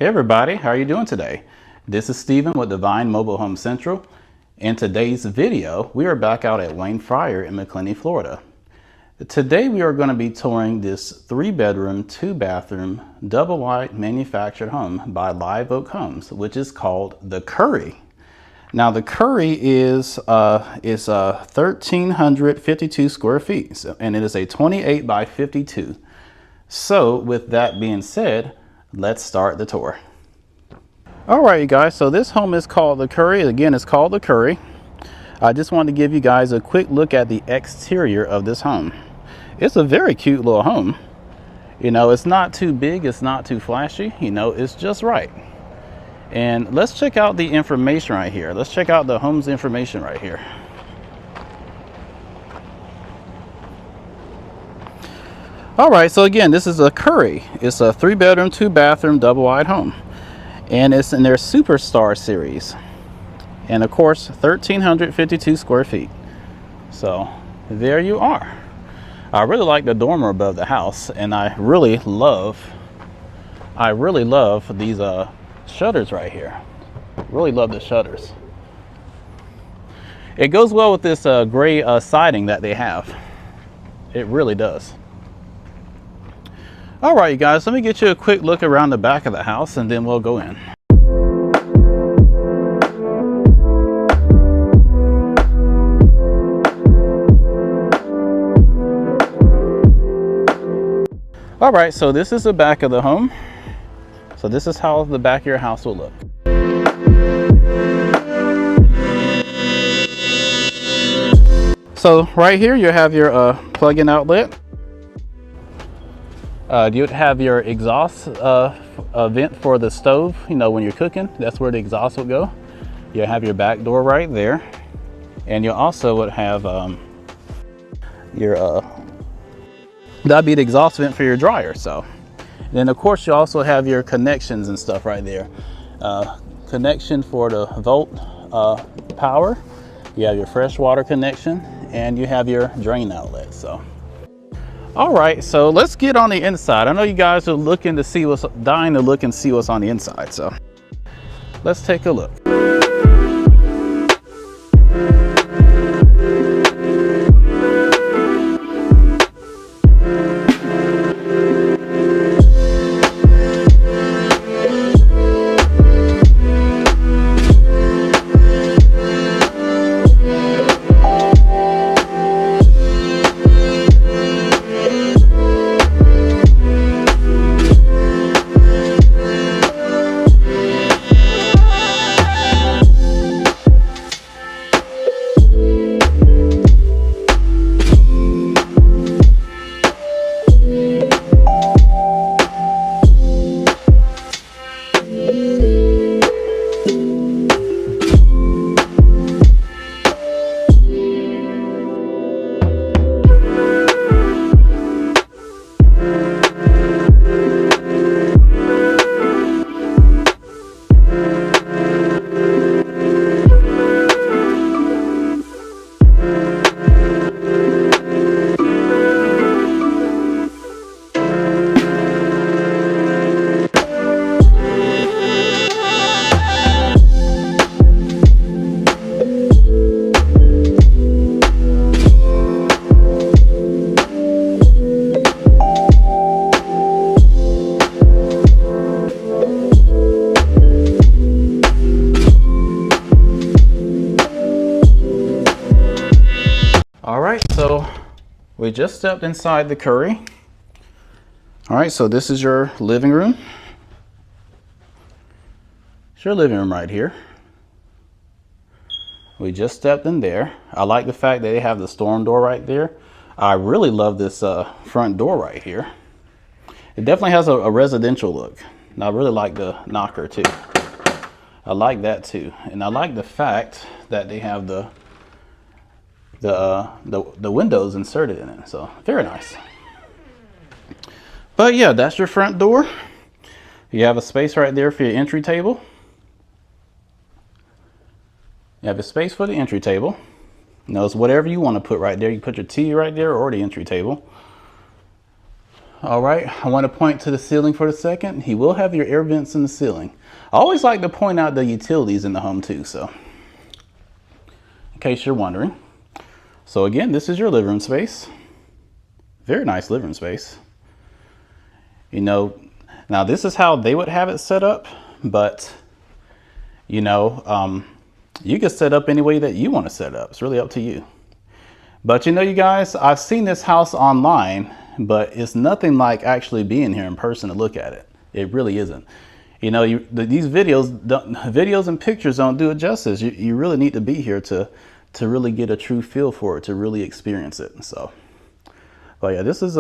Hey everybody, how are you doing today? This is Steven with Divine Mobile Home Central. In today's video, we are back out at Wayne Frier in Macclenny, Florida. Today we are going to be touring this 3-bedroom, 2-bathroom, double-wide manufactured home by Live Oak Homes, which is called the Curry. Now the Curry is 1,352 square feet, and it is a 28 by 52. So with that being said, let's start the tour. All right, you guys, so this home is called the Curry. Again, it's called the Curry. I just wanted to give you guys a quick look at the exterior of this home. It's a very cute little home. You know, it's not too big, it's not too flashy, you know, it's just right. And let's check out the information right here. Let's check out the home's information right here. All right, so again, this is a Curry. It's a 3-bedroom, 2-bathroom, double-wide home. And it's in their Superstar series. And of course, 1,352 square feet. So there you are. I really like the dormer above the house, and I really love these shutters right here. Really love the shutters. It goes well with this gray siding that they have. It really does. All right, you guys, let me get you a quick look around the back of the house and then we'll go in. All right, so this is the back of the home. So this is how the back of your house will look. So right here you have your plug-in outlet. You would have your exhaust vent for the stove. You know, when you're cooking, that's where the exhaust would go. You have your back door right there, and you also would have your that'd be the exhaust vent for your dryer. So then of course you also have your connections and stuff right there. Connection for the volt power. You have your fresh water connection, and you have your drain outlet. So all right, so let's get on the inside. I know you guys are looking to see dying to look and see what's on the inside. So let's take a look. So we just stepped inside the Curry. All right, so this is your living room. It's your living room right here. We just stepped in there. I like the fact that they have the storm door right there. I really love this front door right here. It definitely has a residential look. And I really like the knocker too. I like that too. And I like the fact that they have the windows inserted in it. So very nice. But yeah, that's your front door. You have a space right there for your entry table. You have a space for the entry table. Now it's whatever you want to put right there. You put your TV right there or the entry table. All right, I want to point to the ceiling for a second. He will have your air vents in the ceiling. I always like to point out the utilities in the home too, so in case you're wondering. So again, this is your living room space. Very nice living room space. You know, now this is how they would have it set up, but you know, you can set up any way that you want to set up. It's really up to you. But you know, you guys, I've seen this house online, but it's nothing like actually being here in person to look at it. It really isn't. You know, these videos and pictures don't do it justice. You really need to be here to really get a true feel for it, to really experience it. So, but yeah, this is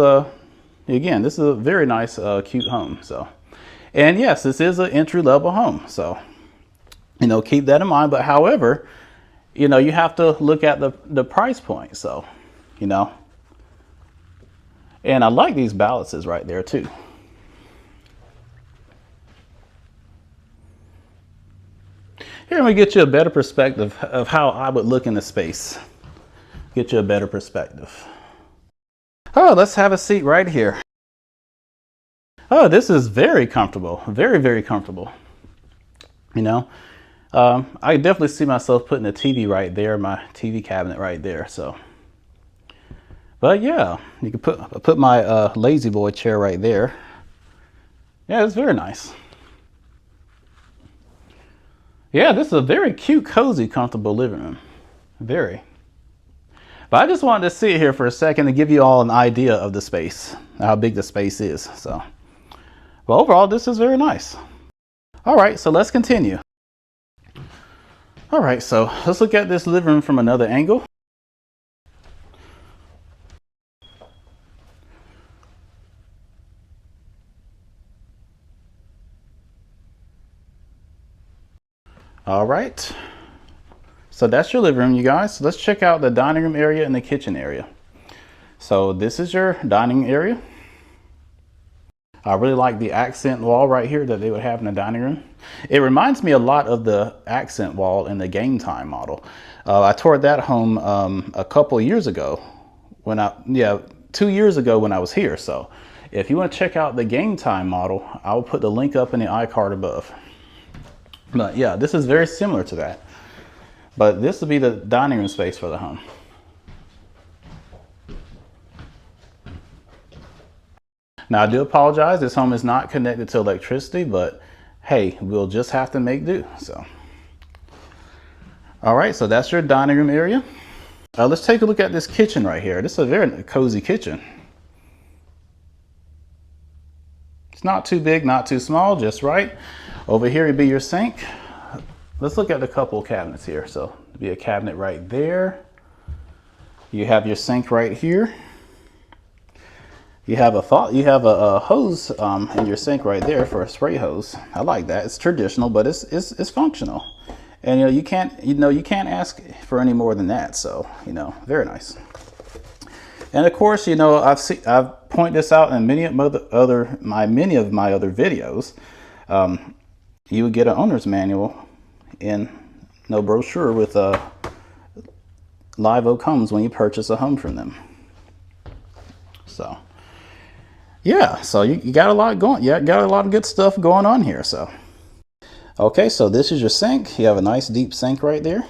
again, this is a very nice, cute home. So, and yes, this is an entry-level home. So, you know, keep that in mind. But however, you know, you have to look at the price point. So, you know, and I like these balances right there too. Here, let me get you a better perspective of how I would look in the space. Get you a better perspective. Oh, let's have a seat right here. Oh, this is very comfortable. Very, very comfortable. You know, I definitely see myself putting a TV right there, my TV cabinet right there. So, but yeah, you can put my lazy boy chair right there. Yeah, it's very nice. Yeah, this is a very cute, cozy, comfortable living room. Very. But I just wanted to sit here for a second to give you all an idea of the space, how big the space is. So, but overall, this is very nice. All right, so let's continue. All right, so let's look at this living room from another angle. All right, so that's your living room, you guys. So let's check out the dining room area and the kitchen area. So this is your dining area. I really like the accent wall right here that they would have in the dining room. It reminds me a lot of the accent wall in the Game Time model. I toured that home a couple years ago when 2 years ago when I was here. So if you want to check out the Game Time model, I will put the link up in the iCard above. But yeah, this is very similar to that. But this will be the dining room space for the home. Now I do apologize, this home is not connected to electricity, but hey, we'll just have to make do. So, all right, so that's your dining room area. Let's take a look at this kitchen right here. This is a very cozy kitchen. It's not too big, not too small, just right. Over here would be your sink. Let's look at a couple of cabinets here. So there'll be a cabinet right there. You have your sink right here. You have a hose in your sink right there for a spray hose. I like that. It's traditional, but it's functional. And you can't ask for any more than that. So very nice. And of course, I've pointed this out in many of my other videos. You would get an owner's manual and no brochure with Live Oak Homes when you purchase a home from them. So yeah, so you got a lot going. Yeah, got a lot of good stuff going on here. So okay, so this is your sink. You have a nice deep sink right there.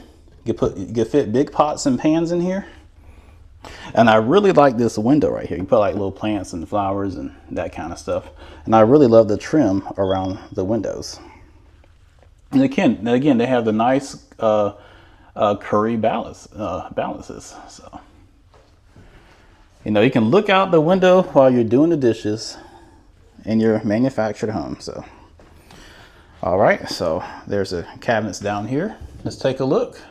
You can fit big pots and pans in here. And I really like this window right here. You put like little plants and flowers and that kind of stuff. And I really love the trim around the windows. And again, they have the nice curry balances. So, you can look out the window while you're doing the dishes in your manufactured home. So, all right, so there's the cabinets down here. Let's take a look.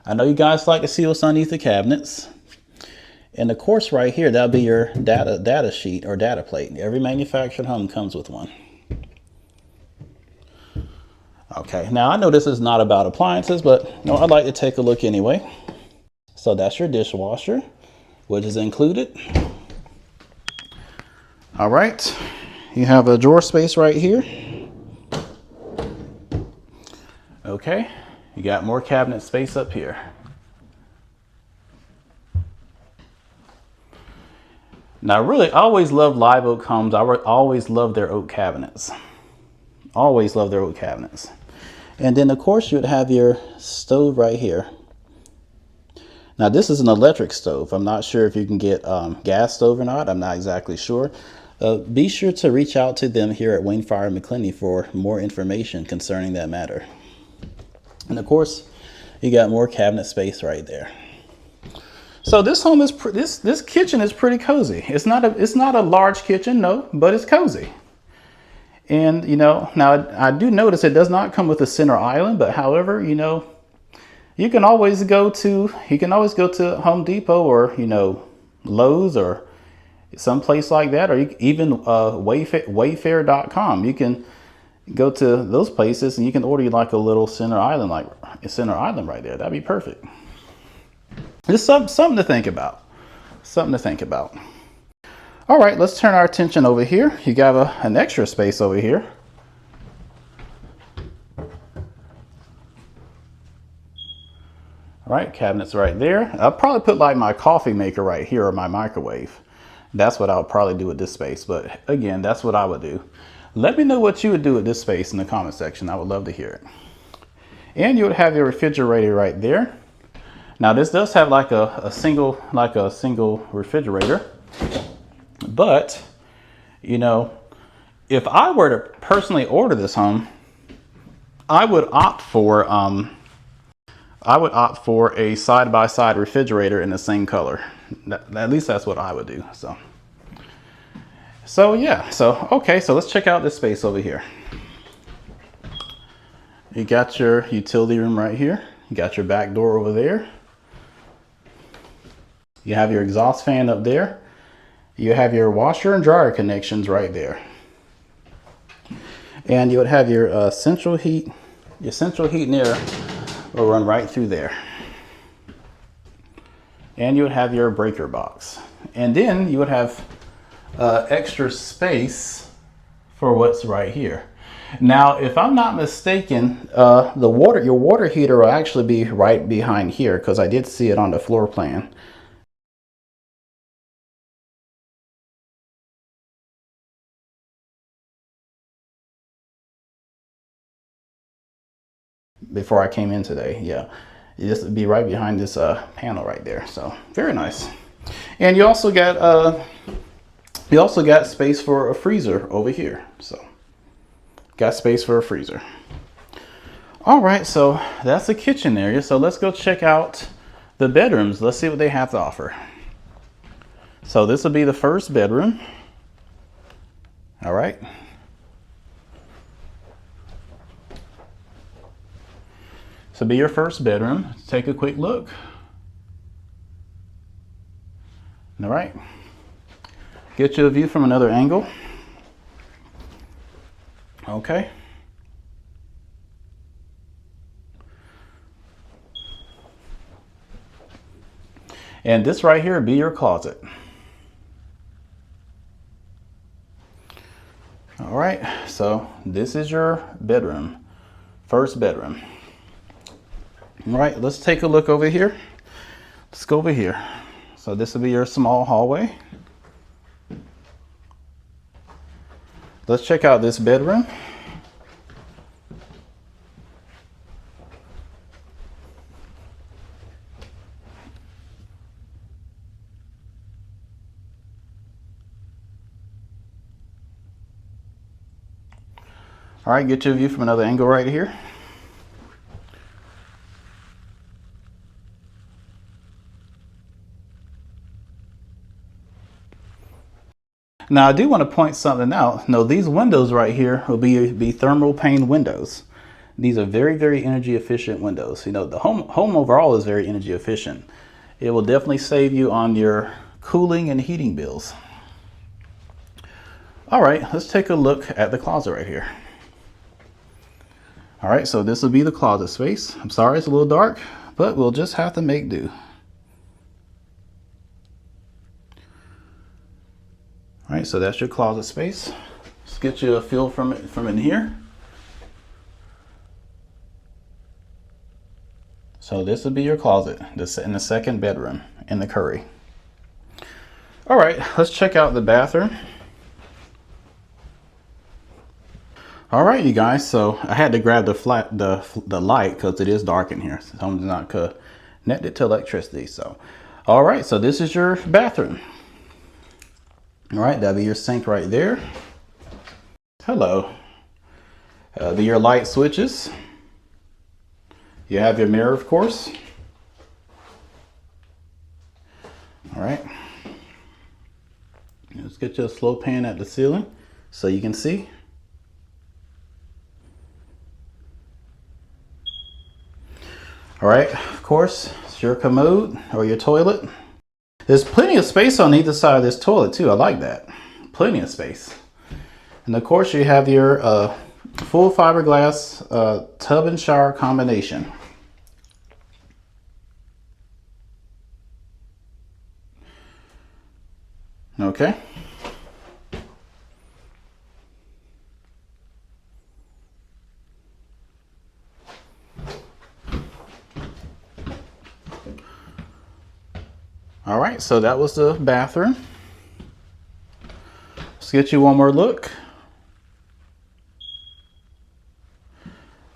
I know you guys like to see what's underneath the cabinets. And of course, right here, that'll be your data sheet or data plate. Every manufactured home comes with one. Okay, now I know this is not about appliances, but I'd like to take a look anyway. So that's your dishwasher, which is included. All right, you have a drawer space right here. Okay, you got more cabinet space up here. Now, really, I always loved live oak homes. I always loved their oak cabinets. Always loved their oak cabinets. And then, of course, you would have your stove right here. Now, this is an electric stove. I'm not sure if you can get gas stove or not. I'm not exactly sure. Be sure to reach out to them here at Frier Macclenny for more information concerning that matter. And, of course, you got more cabinet space right there. So this home is this kitchen is pretty cozy. It's not a large kitchen, no, but it's cozy. And you know, now I do notice it does not come with a center island, but however, you know, you can always go to Home Depot or, you know, Lowe's or someplace like that, or even Wayfair.com. You can go to those places and you can order like a little center island, like a center island right there. That'd be perfect. Just something to think about. Something to think about. All right, let's turn our attention over here. You got an extra space over here. All right, cabinets right there. I'll probably put like my coffee maker right here or my microwave. That's what I would probably do with this space. But again, that's what I would do. Let me know what you would do with this space in the comment section. I would love to hear it. And you would have your refrigerator right there. Now this does have like a single refrigerator, but you know, if I were to personally order this home, I would opt for a side-by-side refrigerator in the same color. At least that's what I would do. So yeah. Okay. So let's check out this space over here. You got your utility room right here. You got your back door over there. You have your exhaust fan up there. You have your washer and dryer connections right there. And you would have your central heat. Your central heat and air will run right through there. And you would have your breaker box. And then you would have extra space for what's right here. Now, if I'm not mistaken, your water heater will actually be right behind here because I did see it on the floor plan. Before I came in today, yeah, this would be right behind this panel right there. So very nice. And you also got space for a freezer over here. So got space for a freezer. All right, so that's the kitchen area. So let's go check out the bedrooms. Let's see what they have to offer. So this will be the first bedroom. All right. So be your first bedroom. Let's take a quick look. All right. Get you a view from another angle. Okay. And this right here be your closet. All right, so this is your bedroom, first bedroom. All right, let's take a look over here. Let's go over here. So this will be your small hallway. Let's check out this bedroom. All right, get you a view from another angle right here. Now I do want to point something out. No, these windows right here will be thermal pane windows. These are very, very energy efficient windows. You know, the home overall is very energy efficient. It will definitely save you on your cooling and heating bills. All right, let's take a look at the closet right here. All right, so this will be the closet space. I'm sorry it's a little dark, but we'll just have to make do. All right, so that's your closet space. Let's get you a feel from in here. So this will be your closet, this in the second bedroom in the curry. All right, let's check out the bathroom. All right, you guys, so I had to grab the light because it is dark in here. So I'm not connected to electricity. So, all right, so this is your bathroom. All right, that'll be your sink right there. Hello. Be your light switches. You have your mirror, of course. All right. Let's get you a slow pan at the ceiling so you can see. All right, of course, it's your commode or your toilet. There's plenty of space on either side of this toilet too. I like that. Plenty of space. And of course you have your full fiberglass tub and shower combination. Okay. All right, so that was the bathroom. Let's get you one more look.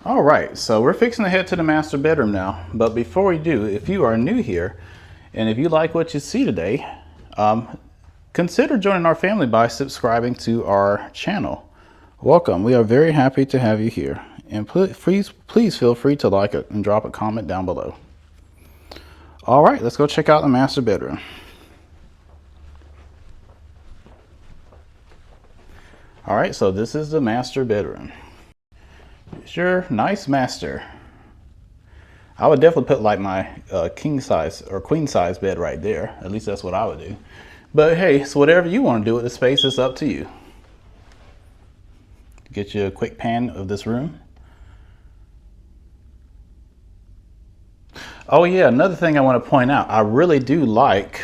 All right, so we're fixing to head to the master bedroom now. But before we do, if you are new here and if you like what you see today, consider joining our family by subscribing to our channel. Welcome. We are very happy to have you here. And please feel free to like it and drop a comment down below. All right, let's go check out the master bedroom. All right, so this is the master bedroom. It's your nice master. I would definitely put like my king size or queen size bed right there. At least that's what I would do. But hey, so whatever you want to do with the space, it's up to you. Get you a quick pan of this room. Oh yeah, another thing I want to point out, I really do like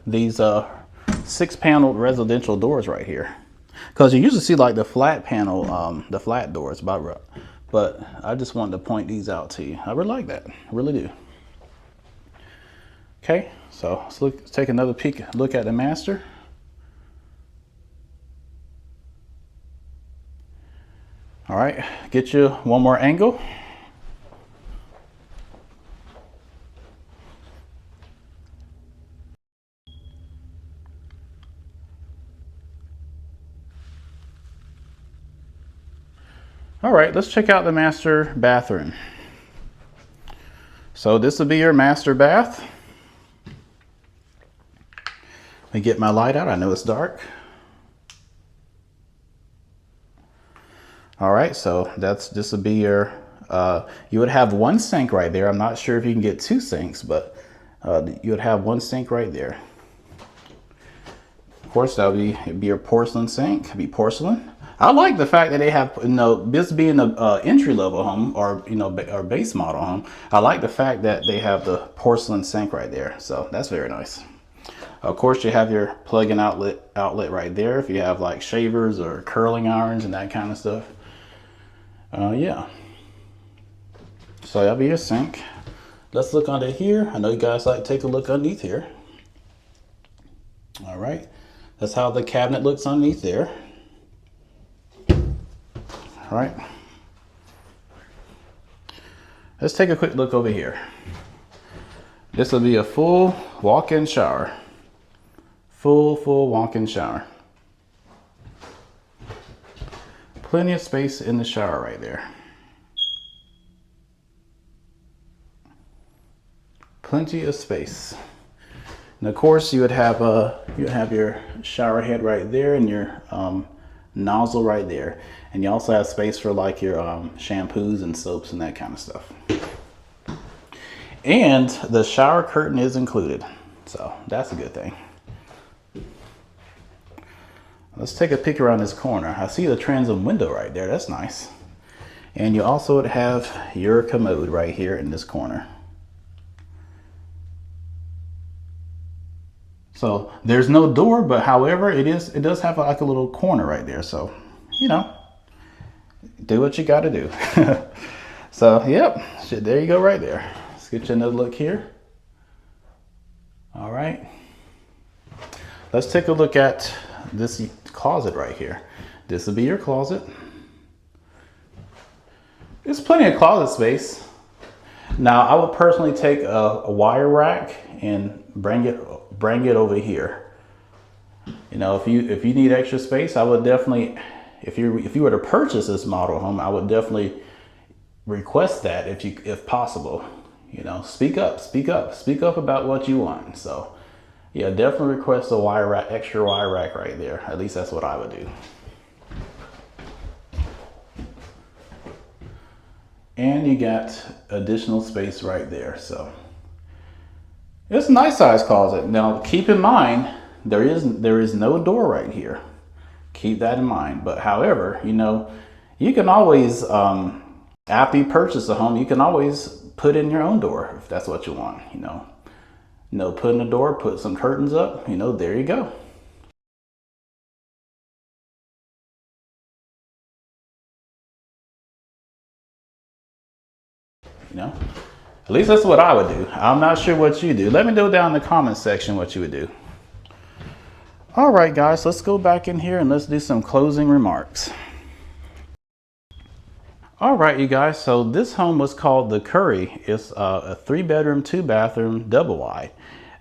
these 6-paneled residential doors right here. Because you usually see like the flat panel, the flat doors, but I just wanted to point these out to you. I really like that, I really do. Okay, so let's take another look at the master. All right, get you one more angle. All right, let's check out the master bathroom. So this will be your master bath. Let me get my light out, I know it's dark. All right, so this will be your, you would have one sink right there. I'm not sure if you can get 2 sinks, but you would have one sink right there. Of course, that would be your porcelain sink, it'd be porcelain. I like the fact that they have, this being an entry-level home or, or base model home, I like the fact that they have the porcelain sink right there. So that's very nice. Of course, you have your plug-in outlet right there if you have like shavers or curling irons and that kind of stuff. Yeah. So that'll be your sink. Let's look under here. I know you guys like to take a look underneath here. All right. That's how the cabinet looks underneath there. All right. Let's take a quick look over here. This will be a full walk-in shower. Full walk-in shower. Plenty of space in the shower right there. Plenty of space. And of course you would have your shower head right there and your nozzle right there. And you also have space for like your shampoos and soaps and that kind of stuff. And the shower curtain is included. So that's a good thing. Let's take a peek around this corner. I see the transom window right there. That's nice. And you also would have your commode right here in this corner. So there's no door, but however, it does have like a little corner right there. So, do what you got to do. So, yep, there you go right there. Let's get you another look here. All right. let's take a look at this closet right here. This will be your closet. There's plenty of closet space. Now, I would personally take a wire rack and bring it over here. You know, if you need extra space, I would definitely, if you were to purchase this model home, I would definitely request that if possible. You know, speak up about what you want. So yeah, definitely request a wire rack, extra wire rack right there. At least that's what I would do. And you got additional space right there. So it's a nice size closet. Now keep in mind, there is no door right here. Keep that in mind. But however, you know, you can always, after you purchase a home, you can always put in your own door if that's what you want, you know, put in a door, put some curtains up, you know, there you go. You know, at least that's what I would do. I'm not sure what you do. Let me know down in the comment section what you would do. All right, guys, let's go back in here and let's do some closing remarks. All right, you guys, so this home was called the Curry. It's a 3-bedroom, 2-bathroom, double wide.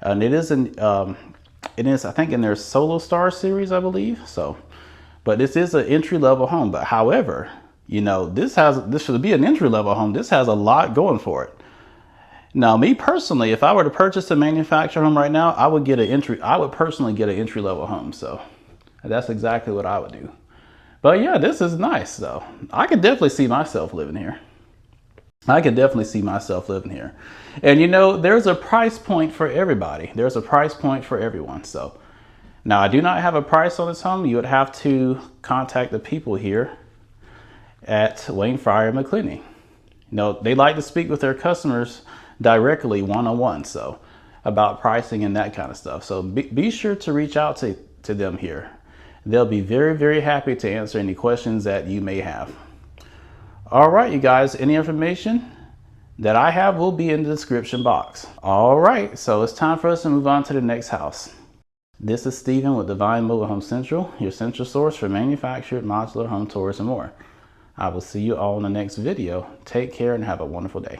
And it is, I think, in their Solo Star series, I believe. So, but this is an entry-level home. But however, you know, this should be an entry-level home. This has a lot going for it. Now, me personally, if I were to purchase a manufactured home right now, I would personally get an entry-level home. So that's exactly what I would do. But yeah, this is nice though. I could definitely see myself living here. And you know, there's a price point for everybody. There's a price point for everyone. So now I do not have a price on this home. You would have to contact the people here at Wayne Frier Macclenny. You know, they like to speak with their customers directly one-on-one, so about pricing and that kind of stuff. So be sure to reach out to them here. They'll be very, very happy to answer any questions that you may have. All right, you guys, any information that I have will be in the description box. All right, so it's time for us to move on to the next house. This is Steven with Divine Mobile Home Central, your central source for manufactured modular home tours and more. I will see you all in the next video. Take care and have a wonderful day.